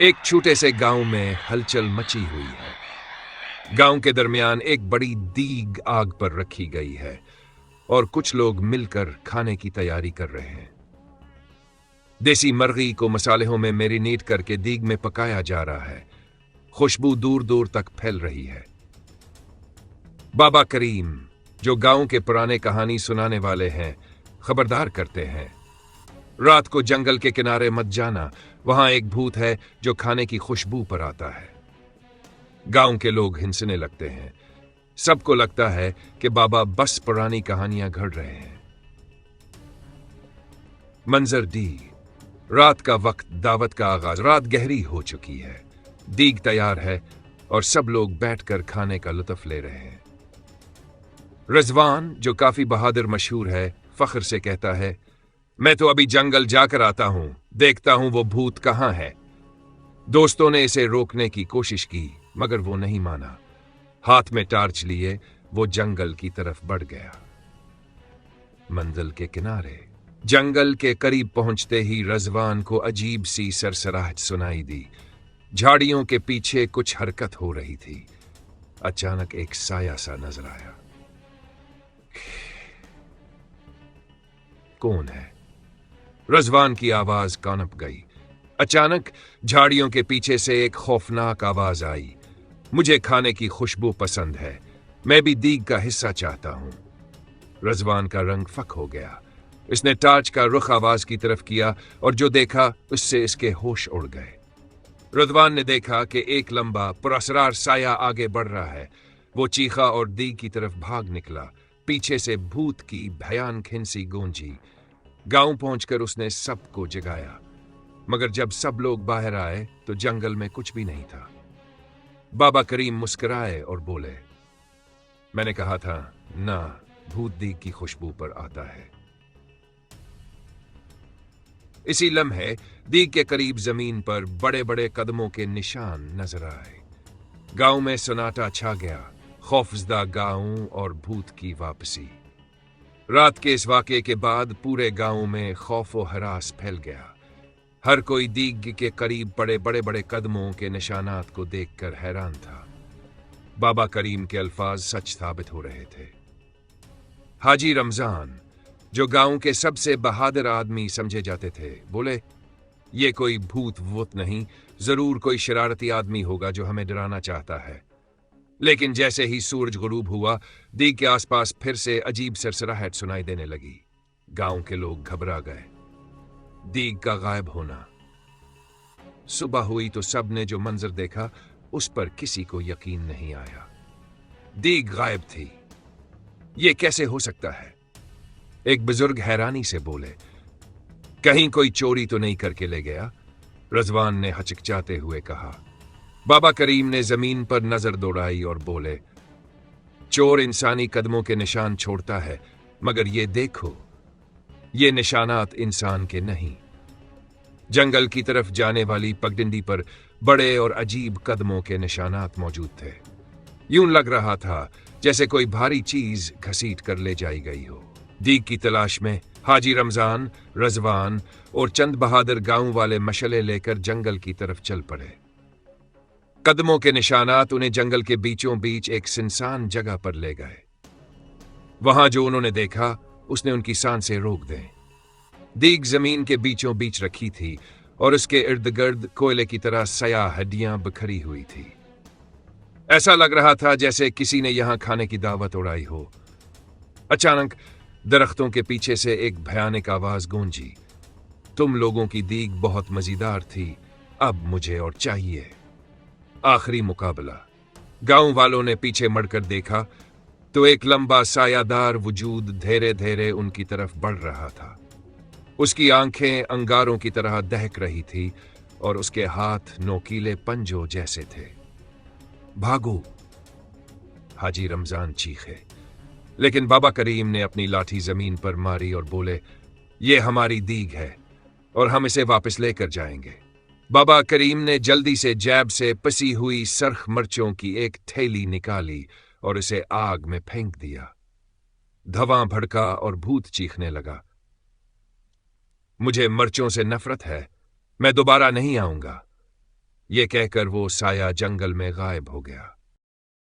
एक छोटे से गांव में हलचल मची हुई है। गांव के दरमियान एक बड़ी दीग आग पर रखी गई है और कुछ लोग मिलकर खाने की तैयारी कर रहे हैं। देसी मर्गी को मसालों में मैरिनेट करके दीग में पकाया जा रहा है। खुशबू दूर दूर तक फैल रही है। बाबा करीम, जो गांव के पुराने कहानी सुनाने वाले हैं, खबरदार करते हैं, रात को जंगल के किनारे मत जाना, वहां एक भूत है जो खाने की खुशबू पर आता है। गांव के लोग हिंसने लगते हैं। सबको लगता है कि बाबा बस पुरानी कहानियां गढ़ रहे हैं। मंजर डी, रात का वक्त, दावत का आगाज। रात गहरी हो चुकी है, दीग तैयार है और सब लोग बैठकर खाने का लुत्फ ले रहे हैं। रजवान, जो काफी बहादुर मशहूर है, फख्र से कहता है, मैं तो अभी जंगल जाकर आता हूं, देखता हूं वो भूत कहां है। दोस्तों ने इसे रोकने की कोशिश की मगर वो नहीं माना। हाथ में टार्च लिए वो जंगल की तरफ बढ़ गया। मंजिल के किनारे जंगल के करीब पहुंचते ही रजवान को अजीब सी सरसराहट सुनाई दी। झाड़ियों के पीछे कुछ हरकत हो रही थी। अचानक एक साया सा नजर आया। कौन है? रजवान की आवाज कानप गई। अचानक झाड़ियों के पीछे से एक खौफनाक आवाज आई। मुझे खाने की खुशबू पसंद है, मैं भी दीग का हिस्सा चाहता हूं। रजवान का रंग फक हो गया। इसने टार्च का रुख आवाज की तरफ किया और जो देखा उससे इसके होश उड़ गए। रजवान ने देखा कि एक लंबा पुरअसरार साया आगे बढ़ रहा है। वो चीखा और दीग की तरफ भाग निकला। पीछे से भूत की भयानक हिंसी गूंजी। गांव पहुंचकर उसने सबको जगाया, मगर जब सब लोग बाहर आए तो जंगल में कुछ भी नहीं था। बाबा करीम मुस्कुराए और बोले, मैंने कहा था ना, भूत दीग की खुशबू पर आता है। इसी लम्हे दीग के करीब जमीन पर बड़े बड़े कदमों के निशान नजर आए। गांव में सन्नाटा छा गया। खौफजदा गांव और भूत की वापसी। रात के इस वाकये के बाद पूरे गांव में खौफ व हरास फैल गया। हर कोई दीग के करीब पड़े बड़े बड़े कदमों के निशानात को देखकर हैरान था। बाबा करीम के अल्फाज सच साबित हो रहे थे। हाजी रमजान, जो गांव के सबसे बहादुर आदमी समझे जाते थे, बोले, ये कोई भूत वूत नहीं, जरूर कोई शरारती आदमी होगा जो हमें डराना चाहता है। लेकिन जैसे ही सूरज गुरूब हुआ, दीग के आसपास फिर से अजीब सरसराहट सुनाई देने लगी। गांव के लोग घबरा गए। दीग का गायब होना। सुबह हुई तो सब ने जो मंजर देखा उस पर किसी को यकीन नहीं आया। दीग गायब थी। ये कैसे हो सकता है? एक बुजुर्ग हैरानी से बोले, कहीं कोई चोरी तो नहीं करके ले गया? रजवान ने हचकचाते हुए कहा। बाबा करीम ने जमीन पर नजर दौड़ाई और बोले, चोर इंसानी कदमों के निशान छोड़ता है, मगर ये देखो, ये निशानात इंसान के नहीं। जंगल की तरफ जाने वाली पगडंडी पर बड़े और अजीब कदमों के निशानात मौजूद थे। यूं लग रहा था जैसे कोई भारी चीज घसीट कर ले जाई गई हो। दीग की तलाश में हाजी रमजान, रजवान और चंद बहादुर गांव वाले मशले लेकर जंगल की तरफ चल पड़े। कदमों के निशानात उन्हें जंगल के बीचों बीच एक सुनसान जगह पर ले गए। वहां जो उन्होंने देखा उसने उनकी सांसें रोक दें। दीग जमीन के बीचों बीच रखी थी और उसके इर्द गिर्द कोयले की तरह सया हड्डियां बिखरी हुई थी। ऐसा लग रहा था जैसे किसी ने यहां खाने की दावत उड़ाई हो। अचानक दरख्तों के पीछे से एक भयानक आवाज गूंजी, तुम लोगों की दीग बहुत मजेदार थी, अब मुझे और चाहिए। आखिरी मुकाबला। गांव वालों ने पीछे मुड़कर देखा तो एक लंबा सायादार वजूद धीरे धीरे उनकी तरफ बढ़ रहा था। उसकी आंखें अंगारों की तरह दहक रही थी और उसके हाथ नोकीले पंजों जैसे थे। भागो! हाजी रमजान चीखे, लेकिन बाबा करीम ने अपनी लाठी जमीन पर मारी और बोले, ये हमारी दीग है और हम इसे वापस लेकर जाएंगे। बाबा करीम ने जल्दी से जैब से पिसी हुई सरख मिर्चों की एक थैली निकाली और उसे आग में फेंक दिया। धुआं भड़का और भूत चीखने लगा। مجھے مرچوں سے نفرت ہے، میں دوبارہ نہیں آؤں گا۔ یہ کہہ کر وہ سایہ جنگل میں غائب ہو گیا۔